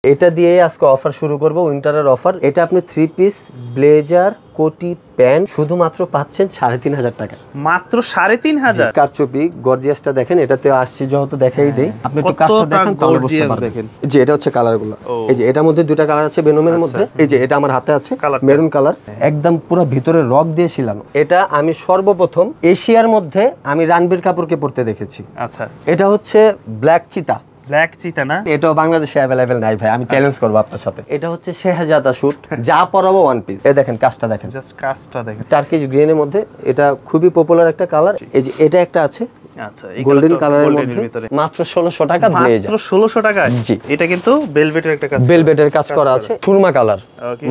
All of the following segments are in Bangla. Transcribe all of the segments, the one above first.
এটা দিয়ে আজকে অফার শুরু করব, উইন্টারের অফার। এটা আপনি 3 পিস ব্লেজার কোটি প্যান্ট শুধুমাত্র পাচ্ছেন 3,500 টাকা। মাত্র 3,500? কারচুপি গর্জিয়াসটা দেখেন, এটাতে আসছে যেহেতু দেখাই দেই। আপনি একটু কাজটা দেখেন তাহলে বুঝতে পারবেন। যে এটা হচ্ছে কালারগুলো, এই যে এটার মধ্যে দুটো কালার আছে বেনুমের মধ্যে। এই যে এটা আমার হাতে আছে মেরুন কালার, একদম পুরো ভিতরে রক দিয়ে ছিলানো। এটা আমি সর্বপ্রথম এশিয়ার মধ্যে আমি রণবীর কাপুরকে পড়তে দেখেছি। আচ্ছা, এটা হচ্ছে ব্ল্যাক চিতা। ব্ল্যাক চিতা না? এটাও বাংলাদেশে অ্যাভেলেবেল নাই ভাই, আমি চ্যালেঞ্জ করব আপনার সাথে। এটা হচ্ছে শেহজাদা শুট, যা পরাবো ওয়ান পিস। এই দেখেন কাজটা দেখেন, জাস্ট কাজটা দেখেন। টার্কিশ গ্রিনের মধ্যে এটা খুবই পপুলার একটা কালার। এই যে এটা একটা আছে আচ্ছা, এই গোল্ডেন কালারের মধ্যে মাত্র 1600 টাকা ব্লেজার। মাত্র 1600 টাকা? জি। এটা কিন্তু ভেলভেটের একটা কাজ, ভেলভেটের কাজ করা আছে, সুরমা কালার,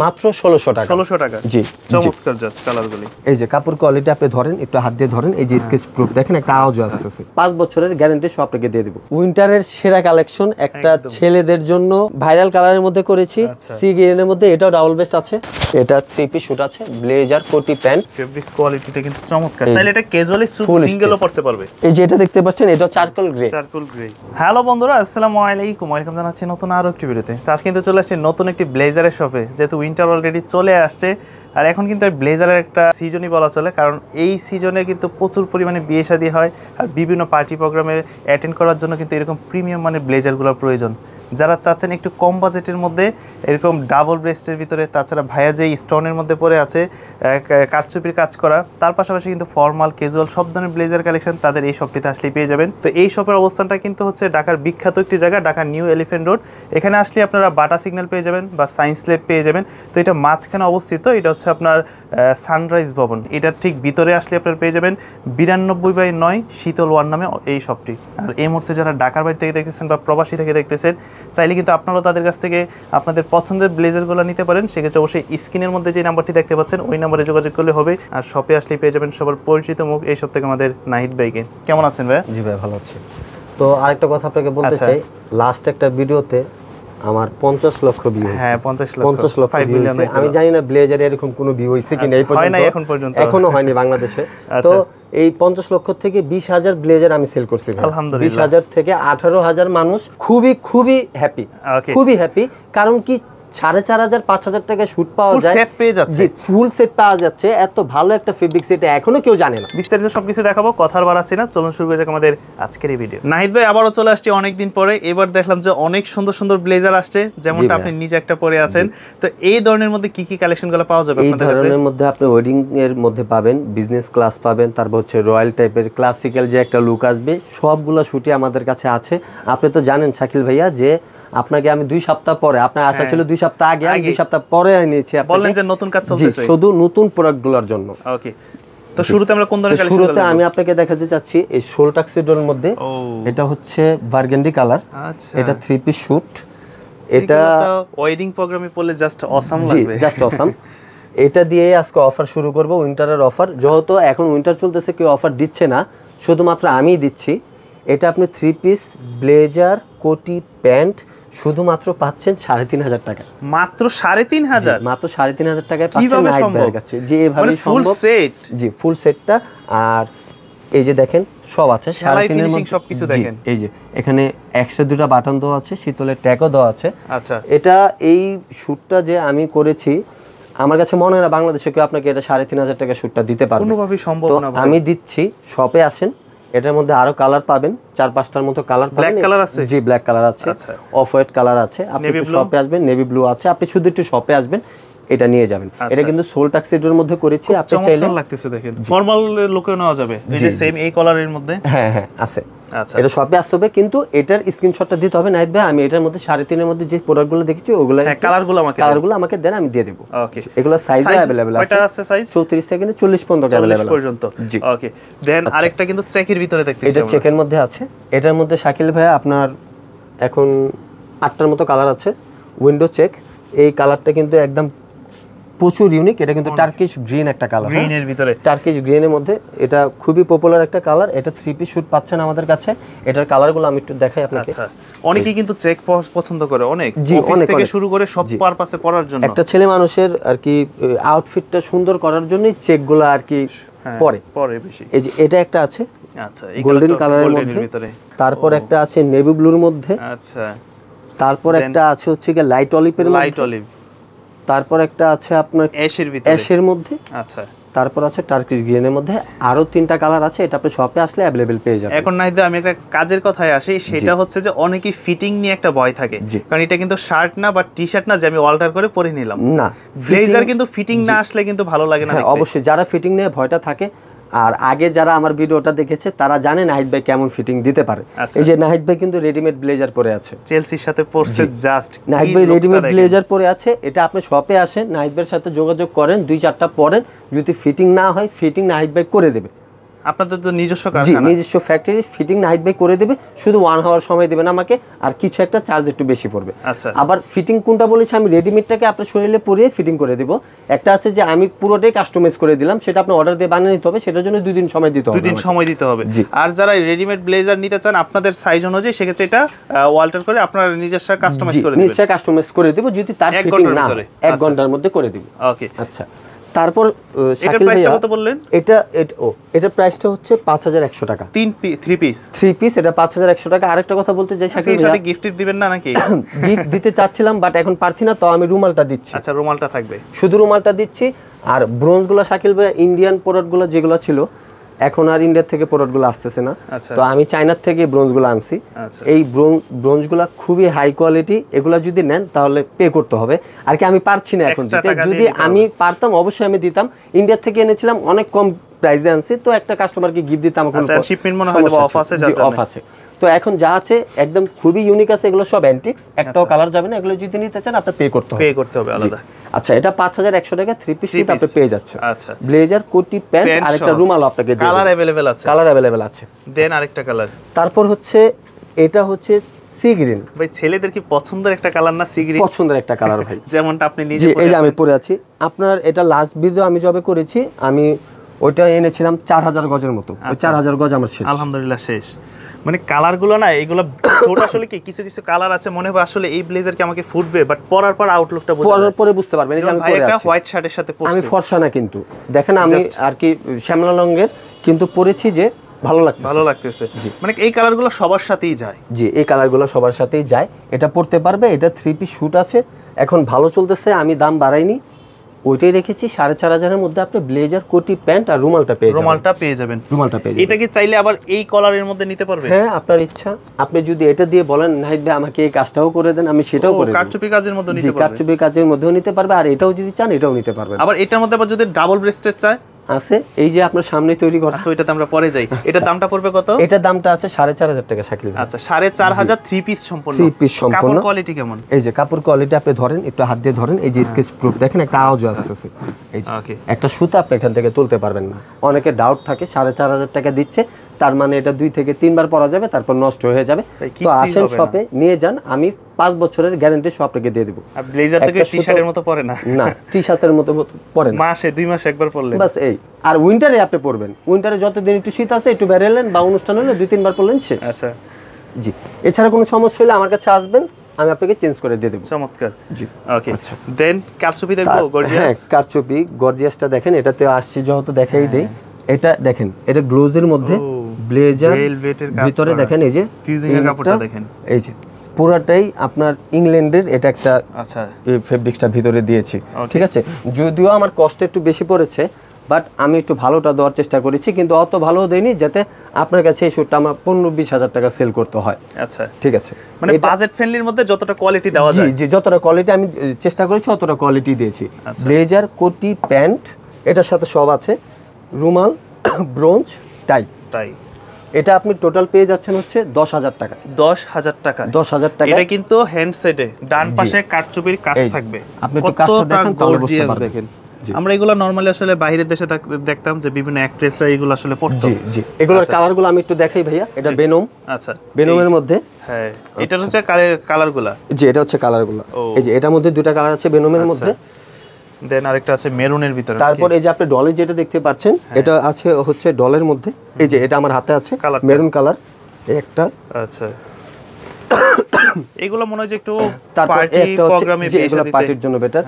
মাত্র 1600 টাকা। 1600 টাকা? জি, চমৎকার জাস্ট কালারগুলি। এই যে কাপড় কোয়ালিটি আপনি ধরেন, একটু হাত দিয়ে ধরেন, এই যে স্কেচ প্রুফ দেখেন, একটা আওয়াজ আসতেছে। 5 বছরের গ্যারান্টি সব আপনাকে দিয়ে দেব। উইন্টারের সেরা কালেকশন একটা ছেলেদের জন্য ভাইরাল কালারের মধ্যে করেছি, সি গ্রিনের মধ্যে। এটাও ডাবল বেস্ট আছে, এটা 3 পিস শুট আছে, ব্লেজার কোটি প্যান্ট। ফেব্রিক্স কোয়ালিটিটা কিন্তু চমৎকার, চাইলে এটা ক্যাজুয়ালি স্যুট সিঙ্গেলও পরতে পারবে। এই যে এটা দেখতে পাচ্ছেন, এটা charcoal grey. Charcoal grey. Hello বন্ধুরা, আসসালামু আলাইকুম, ওয়েলকাম জানাচ্ছি নতুন আরো একটি ভিডিওতে। তো আজকে কিন্তু চলে আসছে নতুন একটি ব্লেজারের শপে, যেহেতু উইন্টার অলরেডি চলে আসছে। আর এখন কিন্তু ব্লেজারের একটা সিজনই বলা চলে, কারণ এই সিজনে কিন্তু প্রচুর পরিমাণে বিয়ে শাদী হয়, আর বিভিন্ন পার্টি প্রোগ্রামে অ্যাটেন্ড করার জন্য কিন্তু এরকম প্রিমিয়াম মানে ব্লেজারগুলোর প্রয়োজন। যারা চাচ্ছেন একটু কম বাজেটের মধ্যে এরকম ডাবল ব্রেস্টের ভিতরে, তাছাড়া ভাইয়া যে স্টোনের মধ্যে পরে আছে কারচুপির কাজ করা, তার পাশাপাশি কিন্তু ফর্মাল ক্যাজুয়াল সব ধরনের ব্লেজার কালেকশন তাদের এই শপটিতে আসলেই পেয়ে যাবেন। তো এই শপের অবস্থানটা কিন্তু হচ্ছে ঢাকার বিখ্যাত একটি জায়গা, ঢাকা নিউ এলিফ্যান্ট রোড। এখানে আসলে আপনারা বাটা সিগন্যাল পেয়ে যাবেন বা সায়েন্স ল্যাব পেয়ে যাবেন। তো এটা মাঝখানে অবস্থিত, এটা হচ্ছে আপনার সানরাইজ ভবন। এটার ঠিক ভিতরে আসলে আপনারা পেয়ে যাবেন 92/9 শীতল ওয়ান নামে এই শপটি। আর এই মুহূর্তে যারা ঢাকার বাড়ি থেকে দেখতেছেন বা প্রবাসী থেকে দেখতেছেন, চাইলে কিন্তু আপনারাও তাদের কাছ থেকে আপনাদের পছন্দের ব্লেজারগুলো নিতে পারেন। সেক্ষেত্রে অবশ্যই স্ক্রিনের মধ্যে যে নাম্বারটি দেখতে পাচ্ছেন ওই নাম্বারে যোগাযোগ করলে হবে। আর শপে আসলে পেয়ে যাবেন সবার পরিচিত মুখ এই সব থেকে আমাদের নাহিদ ভাইকে। কেমন আছেন ভাই? জি ভাই, ভালো আছি। তো আরেকটা কথা আপনাকে বলতে চাই, লাস্ট একটা ভিডিওতে আমার 50 লক্ষ ভিউ হয়েছে। হ্যাঁ, 50 লক্ষ ভিউ হয়েছে। আমি জানি না ব্লেজারে এরকম কোনো ভিউ হয়েছে কিনা এই পর্যন্ত, এখনো হয়নি বাংলাদেশে। তো এই 50 লক্ষ থেকে 20,000 ব্লেজার আমি সেল করছি ভাই। 20,000 থেকে 18,000 মানুষ খুবই হ্যাপি, খুবই হ্যাপি। কারণ কি 4,500 5,000 টাকা শুট পাওয়া যায়, সেট পেয়ে যাচ্ছে। জি, ফুল সেট পাওয়া যাচ্ছে। এত ভালো একটা ফেব্রিক সেট এখনো কেউ জানে না। বিস্তারিত সবকিছু দেখাবো, কথা আর বাড়াচ্ছি না, চলুন শুরু করা যাক আমাদের আজকের এই ভিডিও। নাহিদ ভাই আবারও চলে আসছি অনেকদিন পরে। এবার দেখলাম যে অনেক সুন্দর সুন্দর ব্লেজার আসছে, যেমনটা আপনি নিজে একটা পরে আছেন। তো এই ধরনের মধ্যে কি কি কালেকশনগুলো পাওয়া যাবে আপনাদের কাছে? এই ধরনের মধ্যে আপনি ওয়েডিং এর মধ্যে পাবেন, বিজনেস ক্লাস পাবেন, তারপর হচ্ছে রয়্যাল টাইপের ক্লাসিক্যাল যে একটা লুক আসবে, সবগুলা শুটই আমাদের কাছে আছে। আপনি তো জানেন শাকিল ভাইয়া যে আপনাকে আমি 2 সপ্তাহ পরে, আপনার আশা ছিল 2 সপ্তাহ আগে, আমি 2 সপ্তাহ পরে নিয়েছি। বললেন যে নতুন কাজ চলতেছে, শুধু নতুন প্রোডাক্টগুলোর জন্য। ওকে, তো শুরুতে আমরা কোন ধরনের কালেকশন? শুরুতে আমি আপনাকে দেখাতে চাচ্ছি এই শোল টাক্সিডোর মধ্যে। এটা হচ্ছে বার্গেন্ডি কালার। আচ্ছা, এটা 3 পিস শুট। এটা ওয়েডিং প্রোগ্রামে পরলে জাস্ট অসাম লাগবে, জাস্ট অসাম। এটা দিয়ে আজকে অফার শুরু করব, উইন্টারের অফার। যেহেতু এখন উইন্টার চলতেছে, কেউ অফার দিচ্ছে না, শুধুমাত্র আমিই দিচ্ছি। এটা আপনি 3 পিস ব্লেজার কোটি প্যান্ট শুধুমাত্র পাচ্ছেন 3,500 টাকা। মাত্র 3,500? মাত্র 3,500 টাকায় পাচ্ছেন নাইট ভাইয়ের কাছে। যে এভাবে সম্ভব, জি, ফুল সেটটা। আর এই যে দেখেন সব আছে, 3,500 মধ্যে সবকিছু দেখেন। এই যে এখানে 102টা বাটন দেওয়া আছে, শীতলের ট্যাগও দেওয়া আছে। আচ্ছা, এটা এই শুটটা যে আমি করেছি, আমার কাছে মনে হয় না বাংলাদেশে কেউ আপনাকে এটা 3,500 টাকা শুটটা দিতে পারবে, কোনোভাবেই সম্ভব না। আমি দিচ্ছি, শপে আসেন। এটার মধ্যে আরো কালার পাবেন, 4-5টার মতো কালার পাবেন। ব্ল্যাক কালার আছে? জি, ব্ল্যাক কালার আছে, অফ হোয়াইট কালার আছে। আপনি শপে আসবেন, নেভি ব্লু আছে, আপনি শুধু একটু শপে আসবেন, এটা নিয়ে যাবেন। এটা কিন্তু সোল টাক্সিডোর মধ্যে করেছি, আপনি চাইলে লাগতেছে দেখেন, ফর্মাল লুকেও নেওয়া যাবে। এই যে সেম এই কালারের মধ্যে, হ্যাঁ আছে। আচ্ছা, এটা শপে আসতে হবে, কিন্তু এটার স্ক্রিনশটটা দিতে হবে নাহিদ ভাই। আমি এটার মধ্যে 3.5 এর মধ্যে যে প্রোডাক্টগুলো দেখেছি ওগুলো, কালারগুলো আমাকে দেন, আমি দিয়ে দেব। ওকে, এগুলো সাইজ अवेलेबल আছে। কয়টা আছে সাইজ? 34 থেকে 40 পর্যন্ত अवेलेबल জি, ওকে। দেন আরেকটা কিন্তু চেকের ভিতরে দেখতেছি, এটা চেকের মধ্যে আছে। এটার মধ্যে শাকিল ভাই আপনার এখন 8টার মতো কালার আছে, উইন্ডো চেক। এই কালারটা কিন্তু একদম প্রচুর ইউনিক। এটা কিন্তু টার্কিশ গ্রিন একটা কালার, গ্রিনের ভিতরে, টার্কিশ গ্রিনের মধ্যে। এটা খুবই পপুলার একটা কালার। এটা 3 পিস শুট পাচ্ছেন আমাদের কাছে। এটার কালারগুলো আমি একটু দেখাই আপনাকে। আচ্ছা, অনেকেই কিন্তু চেক পছন্দ করে, অনেক অফিস থেকে শুরু করে সব পারপাসে পরার জন্য। একটা ছেলে মানুষের আর কি আউটফিটটা সুন্দর করার জন্যই চেকগুলো আর কি পরে বেশি। এই যে এটা একটা আছে, আচ্ছা, গোল্ডেন কালারের মধ্যে। তারপর একটা আছে নেভি ব্লুর মধ্যে। আচ্ছা, তারপর একটা আছে হচ্ছে কি লাইট অলিভের মধ্যে, লাইট অলিভ। তারপর একটা আছে আপনার অ্যাশের ভিতরে, অ্যাশের মধ্যে। আচ্ছা, তারপর আছে টার্কিশ গ্রিনের মধ্যে। আরো 3টা কালার আছে, এটা আপনি শপে আসলে अवेलेबल পেয়ে যাবেন। এখন নাইদা আমি একটা কাজের কথায় আসি, সেটা হচ্ছে যে অনেকেই ফিটিং নিয়ে একটা ভয় থাকে, কারণ এটা কিন্তু শার্ট না বা টি-শার্ট না যে আমি অল্টার করে পরে নিলাম। না, ব্লেজার কিন্তু ফিটিং না আসলে কিন্তু ভালো লাগে না। অবশ্যই যারা ফিটিং নিয়ে ভয়টা থাকে, আর আগে যারা আমার ভিডিওটা দেখেছে তারা জানে নাহিদ ভাই কেমন ফিটিং দিতে পারে। এই যে নাহিদ ভাই কিন্তু রেডিমেড ব্লেজার পরে আছে, চেলসির সাথে পরছে, জাস্ট নাহিদ ভাই রেডিমেড ব্লেজার পরে আছে। এটা আপনি শপে আসেন, নাহিদ ভাইয়ের সাথে যোগাযোগ করেন, 2-4টা পরেন, যদি ফিটিং না হয় ফিটিং নাহিদ ভাই করে দেবে। আপনাদের তো নিজস্ব কারখানা, নিজস্ব ফ্যাক্টরি, ফিটিং নাহিদ ভাই করে দেবে, শুধু 1 আওয়ার সময় দেবেন আমাকে, আর কিছু একটা চার্জ একটু বেশি পড়বে। আচ্ছা, আবার ফিটিং কোনটা বলেছি, আমি রেডিমেডটাকে আপনার শরীরে পরিয়ে ফিটিং করে দেব। একটা আছে যে আমি পুরোটাই কাস্টমাইজ করে দিলাম, সেটা আপনি অর্ডার দিয়ে বানিয়ে নিতে হবে, সেটার জন্য 2 দিন সময় দিতে হবে। 2 দিন সময় দিতে হবে। আর যারা রেডিমেড ব্লেজার নিতে চান আপনাদের সাইজ অনুযায়ী, সেক্ষেত্রে এটা অল্টার করে আপনারা নিজস্ব কাস্টমাইজ করে দিবেন। নিজস্ব কাস্টমাইজ করে দেব, যদি তার ফিটিং না 1 ঘন্টার মধ্যে করে দিব। ওকে, আচ্ছা। তারপর শাকিল ভাই কত বললেন? এটা প্রাইসটা হচ্ছে 5100 টাকা। 3 পিস এটা 5100 টাকা। আরেকটা কথা বলতে চাই শাকিল ভাই, সাথে গিফট দিবেন না নাকি? গিফট দিতে চাচ্ছিলাম বাট এখন পারছি না, তো আমি রুমালটা দিচ্ছি। আচ্ছা, রুমালটা থাকবে, শুধু রুমালটা দিচ্ছি। আর ব্রোঞ্জগুলো শাকিল ভাই, ইন্ডিয়ান প্রোডাক্টগুলো যেগুলো ছিল এখন আর ইন্ডিয়া থেকে প্রোডাক্টগুলো আসতেছে না, তো আমি চায়নার থেকে ব্রোঞ্জগুলো আনছি। এই ব্রোঞ্জগুলো খুবই হাই কোয়ালিটি, এগুলো যদি নেন তাহলে পে করতে হবে। আর কি আমি পারছি না এখন দিতে, যদি আমি পারতাম অবশ্যই আমি দিতাম। ইন্ডিয়া থেকে এনেছিলাম, অনেক কম প্রাইসে আনছি, তো একটা কাস্টমারকে গিফট দিতাম। এখন শিপমেন্ট মনে হয় অফ আছে, অফ আছে। তো এখন যা আছে একদম খুবই ইউনিক আছে, এগুলো সব অ্যান্টিক্স, একটাও কালার যাবে না। এগুলো যদি নিতে চান আপনি পে করতে হবে আলাদা। আচ্ছা, এটা 5100 টাকা 3 পিস শুট আপনি পেয়ে যাচ্ছেন। আচ্ছা, ব্লেজার, কোটি, প্যান্ট আর একটা রুমাল আপনাকে দেব। কালার अवेलेबल আছে, কালার अवेलेबल আছে। দেন আরেকটা কালার। তারপর হচ্ছে এটা হচ্ছে সি গ্রিন। ভাই ছেলেদের কি পছন্দের একটা কালার না সি গ্রিন? পছন্দের একটা কালার ভাই, যেমনটা আপনি নিজে পরে আছেন। এই যে আমি পরে আছি, আপনার এটা লাস্ট ভিডিও আমি যবে করেছি, আমি ওইটা এনেছিলাম 4000 গজের মতো। ওই 4000 গজ আমার শেষ, আলহামদুলিল্লাহ শেষ। মানে কালারগুলো না, এগুলো ছোট আসলে কি কিছু কিছু কালার আছে মনে হয় আসলে এই ব্লেজার কি আমাকে ফুটবে, বাট পরার পর আউটলুকটা পরে বুঝতে পারবেন। এই যে আমি পরে আছি, একটা হোয়াইট শার্টের সাথে পরছি, আমি ফর্সা না কিন্তু দেখেন, আমি আর কি শ্যামলা রঙের কিন্তু পরেছি, যে ভালো লাগতেছে। মানে এই কালারগুলো সবার সাথেই যায়। জি, এই কালারগুলো সবার সাথেই যায়। এটা পরতে পারবে। এটা 3 পিস শুট আছে, এখন ভালো চলতেছে, আমি দাম বাড়াইনি, ওইটাই রেখেছি। 4500 মধ্যে আপনি ব্লেজার, কোটি, প্যান্ট আর রুমালটা পেয়ে যাবেন। এটা কি চাইলে আবার এই কলারের মধ্যে নিতে পারবে? হ্যাঁ, আপনার ইচ্ছা। আপনি যদি এটা দিয়ে বলেন নাহিদ ভাই আমাকে এই কাজটাও করে দেন, আমি সেটাও করে দেব। কারচুপি কাজের মধ্যে নিতে পারবে, কারচুপি কাজের মধ্যেও নিতে পারবে। আর এটাও যদি চান এটাও নিতে পারবেন। আবার এটার মধ্যে আবার যদি ডাবল ব্রেস্টেড চায় আছে, এই যে আপনার সামনে তৈরি করা। আচ্ছা, ওইটাতে আমরা পরে যাই। এটা দামটা পড়বে কত? এটা দামটা আছে 4500 টাকা শাকিল ভাই। আচ্ছা, 4500 3 পিস সম্পূর্ণ। কাপড় কোয়ালিটি কেমন? এই যে কাপড় কোয়ালিটি আপনি ধরেন, একটু হাত দিয়ে ধরেন, এই যে স্কেচ প্রুফ দেখেন, একটা আওয়াজ আসতেছে। এই যে একটা সুতা আপনি এখান থেকে তুলতে পারবেন না। অনেকে ডাউট থাকে 4500 টাকা দিচ্ছে, তার মানে এটা 2 থেকে 3 বার পরা যাবে, তারপর নষ্ট হয়ে যাবে। তো আসেন শপে নিয়ে যান, আমি 5 বছরের গ্যারান্টি সব আপনাকে দিয়ে দেব। আর ব্লেজার থেকে টি-শার্টের মতো পরে না, না টি-শার্টের মতো পরে না, মাসে 2 মাস একবার পরলেন বাস। এই আর উইন্টারে আপনি পরবেন, উইন্টারে যতদিন একটু শীত আছে একটু বেরোলেন বা অনুষ্ঠান হলে 2-3 বার পরলেন, শেষ। আচ্ছা জি, এছাড়া কোনো সমস্যা হলে আমার কাছে আসবেন, আমি আপনাকে চেঞ্জ করে দিয়ে দেব। চমৎকার। জি, ওকে। আচ্ছা, দেন কারচুপি দেখবো, গর্জিয়াস। হ্যাঁ, কারচুপি গর্জিয়াসটা দেখেন, এটাতে আসছি যেহেতু দেখাই দেই। এটা দেখেন, এটা গ্লোজের মধ্যে ব্লেজার, ভিতরে দেখেন এই যে ফিউজিং এর কাপড়টা দেখেন, এই যে পুরাটাই আপনার ইংল্যান্ডের। এটা একটা আচ্ছা এই ফেব্রিক্সটা ভিতরে দিয়েছি, ঠিক আছে। যদিও আমার কষ্ট একটু বেশি পড়েছে, বাট আমি একটু ভালোটা দেওয়ার চেষ্টা করেছি, কিন্তু অত ভালো দেইনি যাতে আপনার কাছে এই শুটটা আমার 15-20 হাজার টাকা সেল করতে হয়। আচ্ছা, ঠিক আছে। মানে বাজেট ফ্রেন্ডলির মধ্যে যতটা কোয়ালিটি দেওয়া যায়, জি, যতটা কোয়ালিটি আমি চেষ্টা করেছি অতটা কোয়ালিটি দিয়েছি। ব্লেজার, কোটি, প্যান্ট এটার সাথে সব আছে, রুমাল, ব্রোঞ্জ, টাই। এটা আপনি টোটাল পেয়ে যাচ্ছেন হচ্ছে 10000 টাকা। 10000 টাকা, 10000 টাকা। এটা কিন্তু হ্যান্ডসেটে ডান পাশে কারচুপির কাজ থাকবে। আপনি একটু কাজটা দেখেন তাহলে বুঝতে পারবেন। আমরা এগুলো নরমালি আসলে বাইরের দেশে দেখতাম যে বিভিন্ন অ্যাক্ট্রেসরা এগুলো আসলে পরতো। জি জি, এগুলোর কালারগুলো আমি একটু দেখাই ভাইয়া। এটা বেনম। আচ্ছা, বেনমের মধ্যে, হ্যাঁ, এটা হচ্ছে কালারগুলো। জি, এটা হচ্ছে কালারগুলো। এই যে এটার মধ্যে 2টা কালার আছে বেনমের মধ্যে, দেন আরেকটা আছে মেরুনের ভিতরে। তারপর এই যে আপনি ডলে যেটা দেখতে পাচ্ছেন, এটা আছে হচ্ছে ডলের মধ্যে। এই যে এটা আমার হাতে আছে, মেরুন কালার একটা। আচ্ছা, এগুলো মনে হয় যে একটু পার্টি প্রোগ্রামে এগুলো পার্টির জন্য বেটার।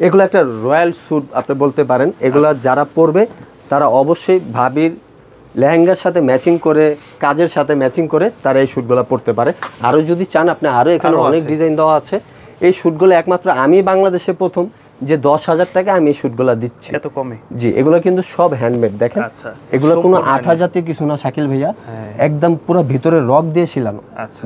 এগুলো একটা রয়্যাল স্যুট আপনি বলতে পারেন। এগুলো যারা পরবে তারা অবশ্যই ভাবির লেহেঙ্গার সাথে ম্যাচিং করে, কাজের সাথে ম্যাচিং করে তারা এই শ্যুটগুলো পরতে পারে। আরও যদি চান আপনি আরও এখানে অনেক ডিজাইন দেওয়া আছে। এই শ্যুটগুলো একমাত্র আমি বাংলাদেশে প্রথম যে 10,000 টাকা আমি এই শ্যুটগুলো দিচ্ছি। এত কমে? জি, এগুলো কিন্তু সব হ্যান্ডমেড। দেখেন এগুলো কোনো 8,000 জাতীয় কিছু না শাকিল ভাইয়া, একদম পুরো ভিতরে রক দিয়ে ছিলানো।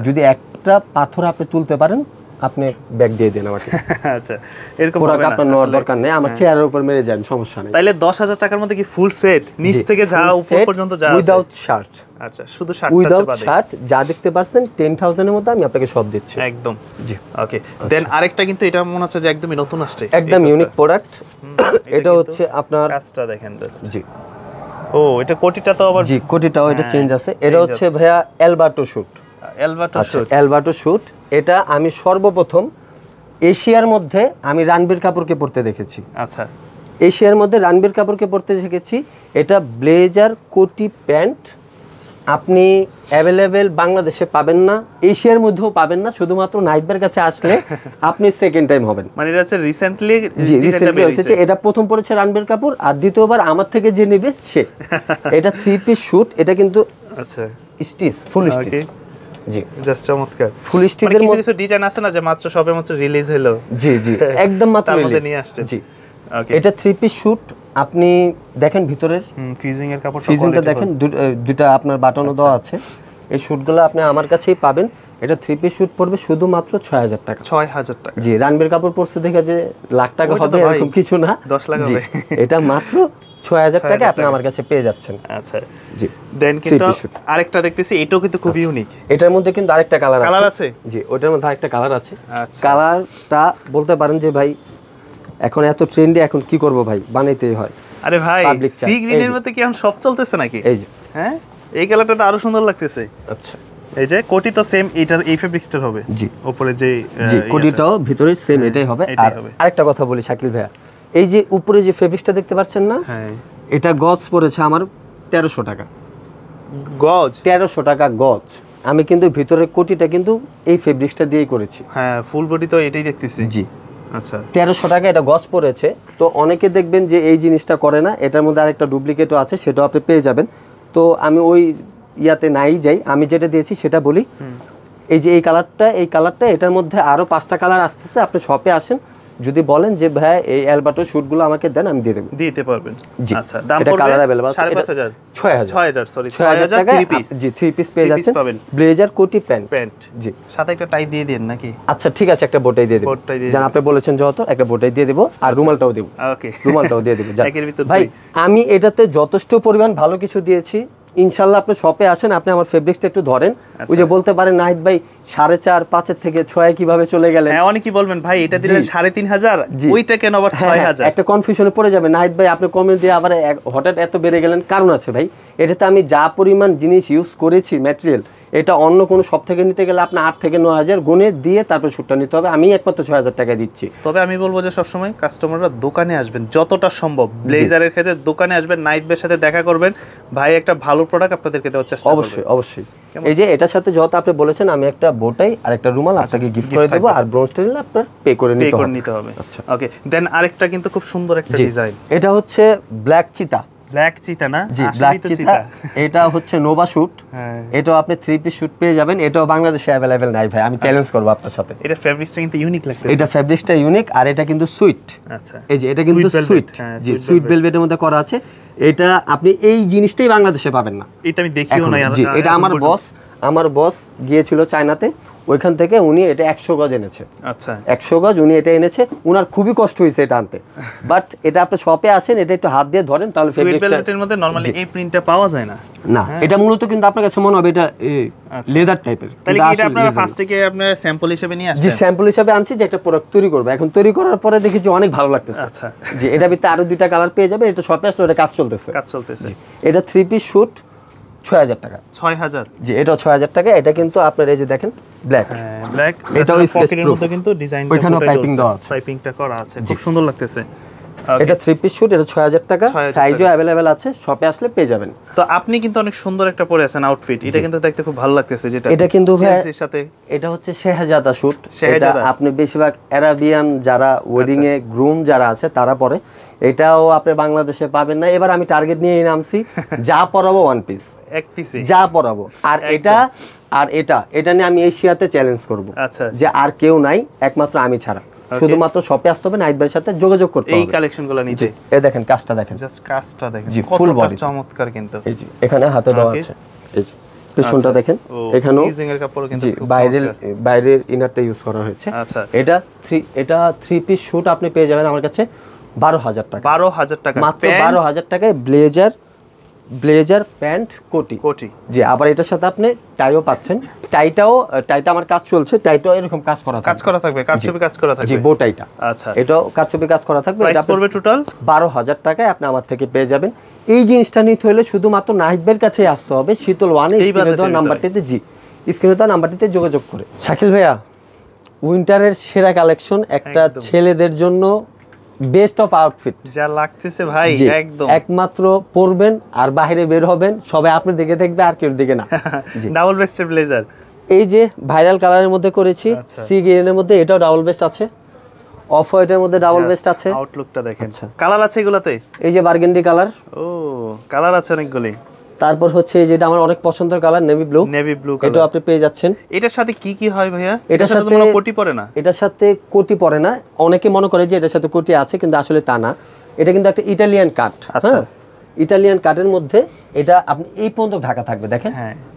যদি একটা পাথর আপনি তুলতে পারেন আপনি ব্যাগ দিয়ে দেন আমাকে। আচ্ছা, এরকম পুরো আপনার নেওয়ার দরকার নেই, আমার চেয়ারের উপর মেরে যান, সমস্যা নেই। তাইলে 10,000 টাকার মধ্যে কি ফুল সেট নিচ থেকে যা উপর পর্যন্ত যা আছে উইদাউট শার্ট? আচ্ছা, শুধু শার্ট, উইদাউট শার্ট যা দেখতে পাচ্ছেন 10,000 এর মধ্যে আমি আপনাকে সব দিচ্ছি একদম। জি, ওকে। দেন আরেকটা কিন্তু এটা মনে হচ্ছে যে একদমই নতুন আসছে, একদম ইউনিক প্রোডাক্ট। এটা হচ্ছে আপনার কাজটা দেখেন জাস্ট। জি, ও এটা কোটিটা তো আবার, জি কোটিটাও এটা চেঞ্জ আছে। এটা হচ্ছে ভাইয়া এলবাটো শুট। এলবাটো শুট এটা আমি সর্বপ্রথম এশিয়ার মধ্যে আমি রণবীর কাপুরকে পরতে দেখেছি। আচ্ছা, এশিয়ার মধ্যে রণবীর কাপুরকে পরতে দেখেছি। এটা ব্লেজার কোটি প্যান্ট আপনি অ্যাভেলেবেল বাংলাদেশে পাবেন না, এশিয়ার মধ্যেও পাবেন না, শুধুমাত্র নাইটবের কাছে আসলে আপনি সেকেন্ড টাইম হবেন। মানে এটা হচ্ছে রিসেন্টলি এসেছে। এটা প্রথম পড়েছে রণবীর কাপুর, আর দ্বিতীয়বার আমার থেকে যে নেবে সে। এটা 3 পিস শুট, এটা কিন্তু আচ্ছা স্টিচ, ফুল স্টিচ। জি, জাস্ট চমৎকার। ফুল স্টিচের মধ্যে কিছু ডিজাইন আছে না যে মাত্র সবে মাত্র রিলিজ হলো? জি জি, একদম মাত্র রিলিজ নিয়ে আসছে। জি, ওকে। এটা 3 পিস শুট, আপনি দেখেন ভিতরের ফিউজিং এর কাপড়টা, ফিউজিংটা দেখেন, দুটো আপনার বাটনও দেওয়া আছে। এই শুটগুলো আপনি আমার কাছেই পাবেন। এটা 3 পিস শুট পড়বে শুধুমাত্র 6,000 টাকা। 6,000 টাকা? জি, রণবীর কাপুর পড়ছে দেখে যে লাখ টাকা হবে এরকম কিছু না, 10 লাখ হবে। এটা মাত্র 6,000 টাকা আপনি আমার কাছে পেয়ে যাচ্ছেন। আচ্ছা, জি। দেন কিন্তু আরেকটা দেখতেছি, এটাও কিন্তু খুব ইউনিক। এটার মধ্যে কিন্তু আরেকটা কালার আছে। জি, ওটার মধ্যে আরেকটা কালার আছে। আচ্ছা, কালারটা বলতে পারেন যে ভাই এখন এত ট্রেন্ডি, এখন কি করব ভাই, বানাইতেই হয়। আরে ভাই, সি গ্রিনের মধ্যে কি এখন সব চলতেছে নাকি? এই যে, হ্যাঁ, এই কালারটা তো আরো সুন্দর লাগতেছে। আচ্ছা, এই যে কোটি তো সেম এটার এই ফেব্রিক্সটার হবে। জি, উপরে যে জি কোটিটাও ভিতরে সেম এটাই হবে। আর আরেকটা কথা বলি শাকিল ভাইয়া, এই যে উপরে যে ফেব্রিক্সটা দেখতে পাচ্ছেন না, হ্যাঁ, এটা গজ পড়েছে আমার 1300 টাকা। গজ 1300 টাকা গজ। আমি কিন্তু ভিতরে কোটিটা কিন্তু এই ফেব্রিক্সটা দিয়েই করেছি। হ্যাঁ, ফুল বডি তো এটাই দেখতেছি। জি, আচ্ছা, 1300 টাকা এটা গজ পড়েছে। তো অনেকে দেখবেন যে এই জিনিসটা করে না, এটার মধ্যে আরেকটা ডুপ্লিকেটও আছে, সেটাও আপনি পেয়ে যাবেন। তো আমি ওই ইয়াতে নাই যাই, আমি যেটা দিয়েছি সেটা বলি। এই যে এই কালারটা এটার মধ্যে আরো 5টা কালার আসতেছে। আপনি শপে আসেন, যদি বলেন যে ভাই এই অ্যালবাটো শুটগুলো আমাকে দেন, আমি দিয়ে দেব, দিতে পারবেন। জি, আচ্ছা, দাম এটা পড়বে কালার अवेलेबल আছে। 6,000 সরি 6,000 টাকা। জি, 3 পিস পেয়ে যাচ্ছেন, ব্লেজার কোটি প্যান্ট। জি, সাথে একটা টাই দিয়ে দেন নাকি? আচ্ছা ঠিক আছে, একটা বোটাই দিয়ে দেব। জান আপনি বলেছেন যেহেতু একটা বোটাই দিয়ে দেব, আর রুমালটাও দেব। ওকে, রুমালটাও দিয়ে দেব। ভাই আমি এটাতে যথেষ্ট পরিমাণ ভালো কিছু দিয়েছি। ইনশাআল্লাহ আপনি শপে আসেন, আপনি আমার ফেব্রিক্সটা একটু ধরেন। ওই যে বলতে পারেন নাহিদ ভাই 4.5 5 থেকে 6 কিভাবে চলে গেলেন। হ্যাঁ, অনেকেই বলবেন ভাই এটা দিলেন 3,500, ওইটা কেন আবার 6,000? একটা কনফিউশনে পড়ে যাবে নাহিদ ভাই, আপনি কমেন্ট দিয়ে আবার হঠাৎ এত বেড়ে গেলেন। কারণ আছে ভাই, এটাতে আমি যা পরিমাণ জিনিস ইউজ করেছি ম্যাটেরিয়াল, এটা অন্য কোনো সব থেকে নিতে গেলে আপনার 8 থেকে 9,000 গুণে দিয়ে তারপর শুটটা নিতে হবে। আমি একমাত্র 6,000 টাকা দিচ্ছি। তবে আমি বলবো যে সবসময় কাস্টমাররা দোকানে আসবেন, যতটা সম্ভব ব্লেজারের ক্ষেত্রে দোকানে আসবেন, নাইটবের সাথে দেখা করবেন। ভাই একটা ভালো প্রোডাক্ট আপনাদেরকে দেওয়ার চেষ্টা করবেন। অবশ্যই অবশ্যই। এই যে এটার সাথে যত আপনি বলেছেন, আমি একটা বোটাই আর একটা রুমাল আপনাকে গিফট করে দেব, আর ব্রোঞ্জ টেল আপনার পে করে নিতে হবে। আচ্ছা, ওকে। দেন আরেকটা কিন্তু খুব সুন্দর একটা ডিজাইন, এটা হচ্ছে ব্ল্যাক চিতা। ব্ল্যাক চিতা না? জি, ব্ল্যাক চিতা। এটা হচ্ছে নোভা শুট। এটাও আপনি 3 পিস শুট পেয়ে যাবেন। এটাও বাংলাদেশে अवेलेबल নাই ভাই, আমি চ্যালেঞ্জ করব আপনার সাথে। এটা ফেব্রিক্সটা কিন্তু ইউনিক লাগতেছে। এটা ফেব্রিক্সটা ইউনিক, আর এটা কিন্তু সুইট। আচ্ছা, এই যে এটা কিন্তু সুইট। জি, সুইট ভেলভেটের মধ্যে করা আছে। এটা আপনি এই জিনিসটাই বাংলাদেশে পাবেন না। এটা আমি দেখিও না। জি, এটা আমার বস গিয়েছিল চায়নাতে, ওইখান থেকে উনি এটা 100 গজ এনেছে। আচ্ছা, 100 গজ উনি এটা এনেছে, উনার খুবই কষ্ট হয়েছে এটা আনতে। বাট এটা আপনি শপে আসেন, এটা একটু হাত দিয়ে ধরেন, তাহলে ফেব্রিকটার মধ্যে নরমালি এই প্রিন্টটা পাওয়া যায় না। না, এটা মূলত কিন্তু আপনার কাছে মনে হবে এটা লেদার টাইপের। তাহলে এটা আপনারা ফার্স্ট থেকে আপনারা স্যাম্পল হিসেবে নিয়ে আসছেন? জি, স্যাম্পল হিসেবে আনছি যে একটা প্রোডাক্ট তৈরি করব। এখন তৈরি করার পরে দেখেছি অনেক ভালো লাগতেছে। আচ্ছা, জি, এটা ভিতরে আরো 2টা কালার পেয়ে যাবেন। এটা শপে আসলে এটা কাজ চলতেছে। এটা 3 পিস শুট 6,000 টাকা। 6,000? জি, এটাও 6,000 টাকা। এটা কিন্তু আপনার এই যে দেখেন ব্ল্যাক, ব্ল্যাক। এটাও স্কেচ প্রুফ। কিন্তু ডিজাইনটা ওইখানেও পাইপিং দেওয়া আছে, পাইপিংটা করা আছে, খুব সুন্দর লাগতেছে। এটা 3 পিস শুট, এটা 6000 টাকা, সাইজও अवेलेबल আছে, শপে আসলে পেয়ে যাবেন। তো আপনি কিন্তু অনেক সুন্দর একটা পরে আছেন আউটফিট, এটা কিন্তু দেখতে খুব ভালো লাগতেছে। যেটা এটা কিন্তু ভাই এর সাথে এটা হচ্ছে শেহজাদা শুট। এটা আপনি বেশিরভাগ আরাবিয়ান যারা ওয়েডিং এ গ্রুম যারা আছে তারা পরে, এটাও আপনি বাংলাদেশে পাবেন না। এবার আমি টার্গেট নিয়ে নামছি, যা পরাবো ওয়ান পিস, এক পিসে যা পরাবো। আর এটা নিয়ে আমি এশিয়াতে চ্যালেঞ্জ করব যে আর কেউ নাই, একমাত্র আমি ছাড়া। শুধুমাত্র শপে আসতে হবে, নাইট ভাইয়ের সাথে যোগাযোগ করতে হবে এই কালেকশনগুলো নিতে। এই দেখেন কাজটা দেখেন, জাস্ট কাজটা দেখেন, ফুল বডি চমৎকার। কিন্তু এই যে এখানে হাতে দেওয়া আছে, এই যে পিছনটা দেখেন, এখানেও ইউজিং এর কাপড় কিন্তু বাইরের ইনারটা ইউজ করা হয়েছে। আচ্ছা, এটা 3 পিস শুট আপনি পেয়ে যাবেন আমার কাছে 12000 টাকা। 12000 টাকা মাত্র 12000 টাকায় ব্লেজার প্যান্ট কোটি। জি, আবার এটার সাথে আপনি টাইও পাচ্ছেন। টাইটা আমার কাজ চলছে, টাইটাও এরকম কাজ করা থাকবে, কারচুপি কাজ করা থাকবে। জি, বো টাইটা। আচ্ছা, এটাও কারচুপি কাজ করা থাকবে। এটা পড়বে টোটাল 12000 টাকায় আপনি আমার থেকে পেয়ে যাবেন। এই জিনিসটা নিতে হলে শুধুমাত্র নাহিদের কাছেই আসতে হবে, শীতল ওয়ানে স্ক্রিনে দেওয়া নাম্বারটিতে। জি, স্ক্রিনে দেওয়া নাম্বারটিতে যোগাযোগ করে। শাকিল ভাইয়া, উইন্টারের সেরা কালেকশন, একটা ছেলেদের জন্য বেস্ট অফ আউটফিট যা লাগতেছে ভাই, একদম একমাত্র পরবেন আর বাইরে বের হবেন, সবাই আপনি দেখে দেখবে আর কেউ দেখে না। ডাবল বেস্টের ব্লেজার, এই যে ভাইরাল কালারের মধ্যে করেছি, সি গ্রিনের মধ্যে, এটাও ডাবল বেস্ট আছে, অফ হোয়াইটের মধ্যে ডাবল বেস্ট আছে। আউটলুকটা দেখেন, কালার আছে এগুলাতে, এই যে বার্গেন্ডি কালার, ও কালার আছে অনেকগুলি। তারপর হচ্ছে যেটা আমার অনেক পছন্দের কালার, নেভি ব্লু এটা আপনি পেয়ে যাচ্ছেন। এটার সাথে কি হয় ভাইয়া? এটার সাথে কোটি পরে না, এটার সাথে কোটি পরে না। অনেকে মনে করে যে এটার সাথে কোটি আছে, কিন্তু আসলে তা না। এটা কিন্তু একটা ইটালিয়ান কাট। হ্যাঁ, ইটালিয়ান কাটের মধ্যে এটা আপনি এই পর্যন্ত ঢাকা থাকবে। দেখেন,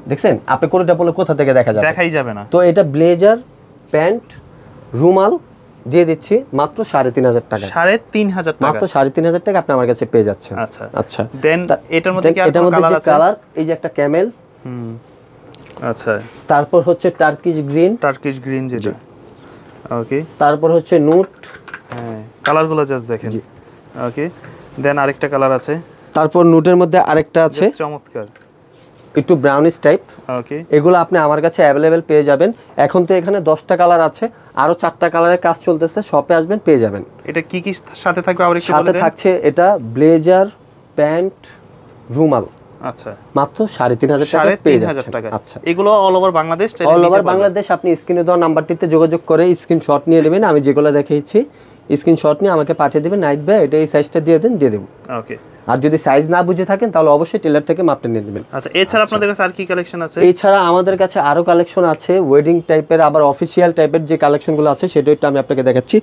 দেখছেন আপনি কোটিটা বলে কোথা থেকে দেখাই যাবে না। তো এটা ব্লেজার প্যান্ট রুমাল দিয়ে দিচ্ছি মাত্র 3500 টাকা। 3500 টাকা, মাত্র 3500 টাকা আপনি আমার কাছে পেয়ে যাচ্ছেন। আচ্ছা দেন এটার মধ্যে কি আর কোনো কালার আছে? কালার এই যে একটা ক্যামেল, আচ্ছা, তারপর হচ্ছে টার্কিশ গ্রিন যেটা, ওকে, তারপর হচ্ছে নুট। হ্যাঁ, কালারগুলো জাস্ট দেখেন। ওকে, দেন আরেকটা কালার আছে, তারপর নুটের মধ্যে আরেকটা আছে, চমৎকার, একটু ব্রাউনিশ টাইপ। ওকে, এগুলো আপনি আমার কাছে অ্যাভেলেবেল পেয়ে যাবেন। এখন তো এখানে 10টা কালার আছে, আরো 4টা কালারের কাজ চলতেছে, শপে আসবেন পেয়ে যাবেন। এটা কি সাথে থাকবে আবার একটু বলে দেন? সাথে থাকছে এটা ব্লেজার প্যান্ট রুমাল। আচ্ছা, মাত্র 3500 টাকা পেয়ে যাচ্ছেন। আচ্ছা, এগুলো all over Bangladesh, all over Bangladesh. আপনি স্ক্রিনে দেওয়া নাম্বারটিতে যোগাযোগ করে স্ক্রিনশট নিয়ে নেবেন। আমি যেগুলো দেখাইছি স্ক্রিনশট নিয়ে আমাকে পাঠিয়ে দেবেন, নাইট ভাই এটা এই সাইজটা দিয়ে দেব। ওকে, আর যদি সাইজ না বুঝে থাকেন তাহলে অবশ্যই টেলার থেকে মাপটা নিয়ে নেবেন। আচ্ছা, এছাড়া আপনাদের কাছে আর কি কালেকশন আছে? এছাড়া আমাদের কাছে আরো কালেকশন আছে, ওয়েডিং টাইপের, আবার অফিশিয়াল টাইপের যে কালেকশনগুলো আছে সেটা একটু আমি আপনাকে দেখাচ্ছি।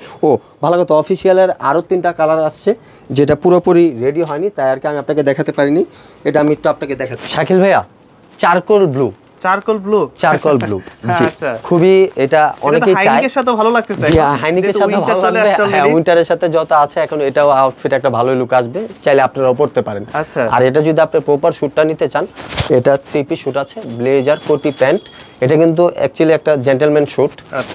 ভালো কথা, অফিশিয়ালের আরো 3টা কালার আসছে, যেটা পুরোপুরি রেডি হয়নি, তাই আর কি আমি আপনাকে দেখাতে পারিনি। এটা আমি একটু আপনাকে দেখাচ্ছি। শাকিল ভাইয়া, চারকোল ব্লু আচ্ছা, খুবই এটা অনেকেই চায়। হাইনিকের সাথে ভালো লাগতেছে। জি, হাইনিকের সাথে ভালো লাগবে। হ্যাঁ, উইন্টারের সাথে যত আছে এখন এটাও আউটফিট একটা ভালো লুক আসবে, চাইলে আপনারাও পড়তে পারেন। আচ্ছা, আর এটা যদি আপনি প্রপার শুটটা নিতে চান, এটা 3 পিস শুট আছে, ব্লেজার কোটি প্যান্ট। এটা কিন্তু অ্যাকচুয়ালি একটা জেন্টলম্যান শুট।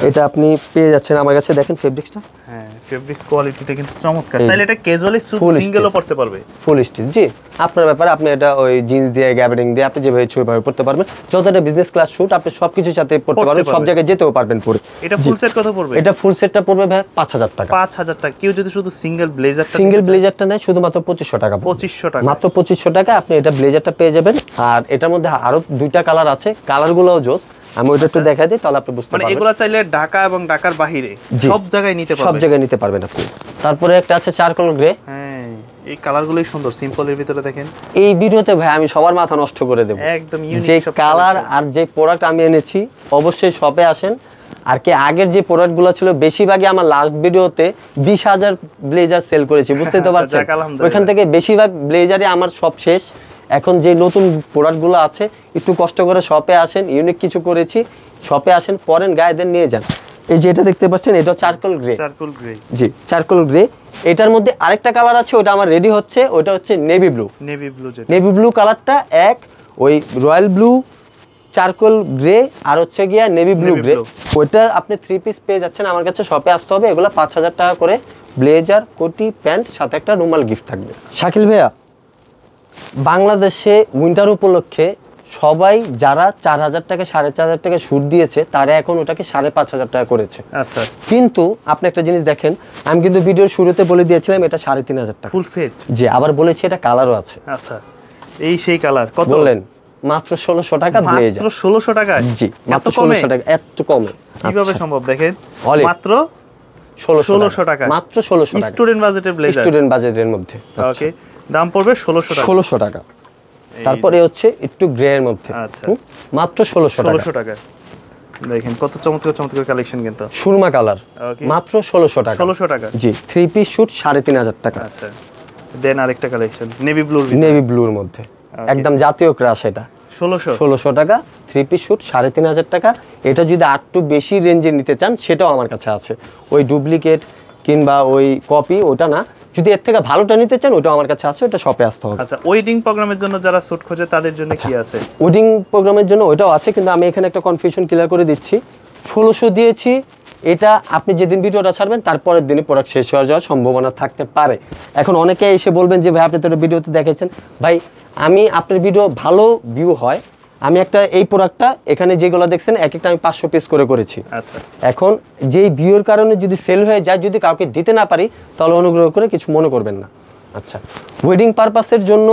এটা আপনি পেয়ে যাচ্ছেন আমার কাছে। দেখেন ফেব্রিক্সটা, হ্যাঁ, ফেব্রিক্স কোয়ালিটিটা কিন্তু চমৎকার। চাইলে এটা ক্যাজুয়ালি শুট সিঙ্গেলও পড়তে পারবে, ফুল স্টিচ। জি, আপনার ব্যাপারে, আপনি এটা ওই জিন্স দিয়ে গ্যাবার্ডিং দিয়ে আপনি যেভাবে ছবিভাবে পড়তে পারবেন। যতটা বিজনেস ক্লাস শুট আপনি সবকিছুর সাথে পড়তে পারবেন, সব জায়গায় যেতেও পারবেন পরে। এটা ফুল সেট কত পড়বে? এটা ফুল সেটটা পড়বে ভাই 5000 টাকা। 5000 টাকা। কেউ যদি শুধু সিঙ্গেল ব্লেজারটা নেয় শুধুমাত্র 2500 টাকা। 2500 টাকা, মাত্র 2500 টাকা আপনি এটা ব্লেজারটা পেয়ে যাবেন। আর এটার মধ্যে আরো 2টা কালার আছে, কালারগুলোও জোস। আমি ওটা একটু দেখাই দিই, তাহলে আপনি বুঝতে পারবেন। মানে এগুলো চাইলে ঢাকা এবং ঢাকার বাইরে সব জায়গায় নিতে পারবেন আপনি। তারপরে একটা আছে চারকোল গ্রে। হ্যাঁ, এই কালারগুলোই সুন্দর, সিম্পলের ভিতরে দেখেন। এই ভিডিওতে ভাই আমি সবার মাথা নষ্ট করে দেব, একদম ইউনিক যে কালার আর যে প্রোডাক্ট আমি এনেছি। অবশ্যই শপে আসেন। আর কি আগের যে প্রোডাক্টগুলো ছিল বেশিরভাগই আমার লাস্ট ভিডিওতে 20000 ব্লেজার সেল করেছি, বুঝতেই তো পারছেন। ওইখান থেকে বেশিরভাগ ব্লেজারই আমার সব শেষ। এখন যে নতুন প্রোডাক্টগুলো আছে, একটু কষ্ট করে শপে আসেন, ইউনিক কিছু করেছি, শপে আসেন, পরেন, গায়ে দেন, নিয়ে যান। এই যে এটা দেখতে পাচ্ছেন, এটা চারকোল গ্রে। জি, চারকোল গ্রে। এটার মধ্যে আরেকটা কালার আছে, ওটা আমার রেডি হচ্ছে, ওটা হচ্ছে নেভি ব্লু কালারটা। ওই রয়্যাল ব্লু, চারকোল গ্রে আর হচ্ছে গিয়া নেভি ব্লু গ্রে। ওইটা আপনি 3 পিস পেয়ে যাচ্ছেন আমার কাছে, শপে আসতে হবে। এগুলো 5000 টাকা করে, ব্লেজার কোটি প্যান্ট, সাথে একটা রুমাল গিফট থাকবে। শাকিল ভাইয়া, বাংলাদেশে উইন্টার উপলক্ষে সবাই যারা 4000 টাকা 4500 টাকা সুট দিয়েছে তারা এখন ওটাকে 5500 টাকা করেছে। আচ্ছা, কিন্তু আপনি একটা জিনিস দেখেন, আমি কিন্তু ভিডিওর শুরুতে বলে দিয়েছিলাম এটা 3500 টাকা ফুল সেট। জি, আবার বলেছি এটা কালারও আছে। আচ্ছা, এই সেই কালার কত বললেন? মাত্র 1600 টাকা ব্লেজার। মাত্র 1600 টাকা? জি, মাত্র 1600 টাকা। এত কমে কিভাবে সম্ভব দেখেন? মাত্র 1600 টাকা, মাত্র 1600 টাকা স্টুডেন্ট বাজেটের ব্লেজার, স্টুডেন্ট বাজেটের মধ্যে। ওকে, দাম পড়বে 1600 টাকা। 1600 টাকা। তারপরে হচ্ছে একটু গ্রে এর মধ্যে। আচ্ছা, মাত্র 1600 টাকা। দেখেন কত চমৎকার চমৎকার কালেকশন, কিন্তু সুরমা কালার, মাত্র 1600 টাকা। 1600 টাকা জি, 3 পিস শুট 3500 টাকা। আচ্ছা, দেন আরেকটা কালেকশন নেভি ব্লুর মধ্যে, একদম জাতীয় ক্রাশ। এটা 1600 টাকা, 3 পিস শুট 3500 টাকা। এটা যদি আরটু বেশি রেঞ্জে নিতে চান সেটাও আমার কাছে আছে, ওই ডুপ্লিকেট কিংবা ওই কপি ওটা না, যদি এর থেকে ভালোটা নিতে চান ওটাও আমার কাছে আছে, ওটা শপে আসতে হবে। আচ্ছা, ওয়েডিং প্রোগ্রামের জন্য যারা স্যুট খোঁজে তাদের জন্য কি আছে? ওয়েডিং প্রোগ্রামের জন্য ওটাও আছে, কিন্তু আমি এখানে একটা কনফিউশন ক্লিয়ার করে দিচ্ছি। 1600 দিয়েছি, এটা আপনি যেদিন ভিডিওটা ছাড়বেন তারপরের দিনই প্রোডাক্ট শেষ হয়ে যাওয়ার সম্ভাবনা থাকতে পারে। এখন অনেকে এসে বলবেন যে ভাই আপনি তো ভিডিওতে দেখেছেন, ভাই আমি আপনার ভিডিও ভালো ভিউ হয়, আমি একটা এই প্রোডাক্টটা এখানে যেগুলো দেখছেন এক একটা আমি 500 পিস করে করেছি। আচ্ছা, এখন যেই ভিউর কারণে যদি সেল হয়ে যায়, যদি কাউকে দিতে না পারি তাহলে অনুগ্রহ করে কিছু মনে করবেন না। আচ্ছা, ওয়েডিং পারপাসের জন্য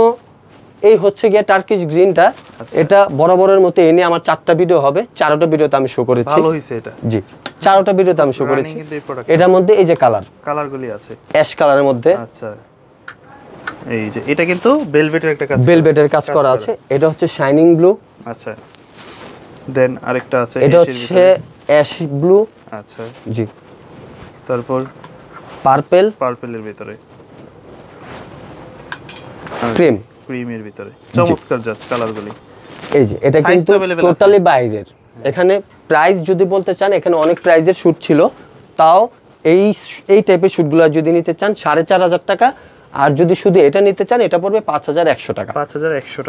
এই হচ্ছে গিয়ে টার্কিশ গ্রিনটা। এটা বরাবরের মতো এনে আমার 4টা ভিডিও হবে, 4টা ভিডিওতে আমি শো করেছি। ভালো হইছে এটা। জি, 4টা ভিডিওতে আমি শো করেছি। এটার মধ্যে এই যে কালারগুলি আছে অ্যাশ কালারের মধ্যে। আচ্ছা, এই যে এটা কিন্তু ভেলভেটের কাজ করা আছে। এটা হচ্ছে শাইনিং ব্লু। আচ্ছা, দেন আরেকটা আছে, এটা হচ্ছে অ্যাশ ব্লু। আচ্ছা, জি, তারপর পার্পলের ভিতরে ক্রিমের ভিতরে চমৎকার জাস্ট কালারগুলি। এই যে এটা কিন্তু টোটালি বাইরের। এখানে প্রাইস যদি বলতে চান, এখানে অনেক প্রাইজের শুট ছিল, তাও এই টাইপের শুটগুলো যদি নিতে চান 4500 টাকা, আর যদি শুধু এটা নিতে চান এটা পড়বে 5100 টাকা।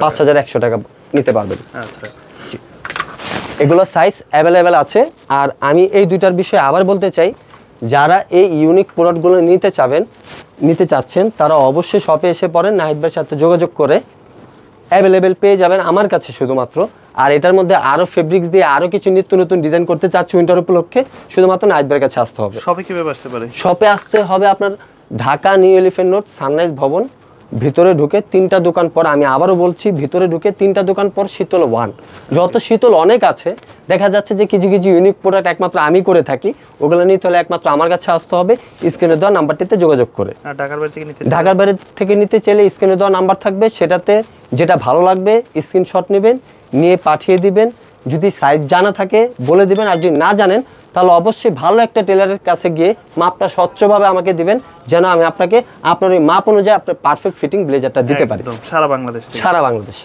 5100 টাকা নিতে পারবেন। আচ্ছা, এগুলো সাইজ অ্যাভেলেবেল আছে। আর আমি এই দুইটার বিষয়ে আবার বলতে চাই, যারা এই ইউনিক প্রোডাক্টগুলো নিতে চাচ্ছেন তারা অবশ্যই শপে এসে পড়েন, নাহিদ ভাইয়ের সাথে যোগাযোগ করে অ্যাভেলেবেল পেয়ে যাবেন আমার কাছে শুধুমাত্র। আর এটার মধ্যে আরও ফেব্রিক্স দিয়ে আরও কিছু নিত্য নতুন ডিজাইন করতে চাচ্ছি উইন্টার উপলক্ষে, শুধুমাত্র নাহিদ ভাইয়ের কাছে আসতে হবে। শপে কিভাবে আসতে পারে? শপে আসতে হবে আপনার Dhaka new elephant road sunrise ভবন, ভিতরে ঢুকে 3টা দোকান পর, আমি আবারও বলছি ভিতরে ঢুকে 3টা দোকান পর শীতল 1। যত শীতল অনেক আছে, দেখা যাচ্ছে যে কিছু কিছু ইউনিক প্রোডাক্ট একমাত্র আমি করে থাকি, ওগুলো নিতে হলে একমাত্র আমার কাছে আসতে হবে স্ক্রিনে দেওয়া নাম্বারটিতে যোগাযোগ করে। ঢাকার বাইরে থেকে নিতে চাইলে স্ক্রিনে দেওয়া নাম্বার থাকবে, সেটাতে যেটা ভালো লাগবে স্ক্রিনশট নেবেন, নিয়ে পাঠিয়ে দিবেন। যদি সাইজ জানা থাকে বলে দিবেন, আর যদি না জানেন তাহলে অবশ্যই ভালো একটা টেলারের কাছে গিয়ে মাপটা স্বচ্ছভাবে আমাকে দিবেন, যেন আমি আপনাকে আপনার ওই মাপ অনুযায়ী আপনার পারফেক্ট ফিটিং ব্লেজারটা দিতে পারি সারা বাংলাদেশ।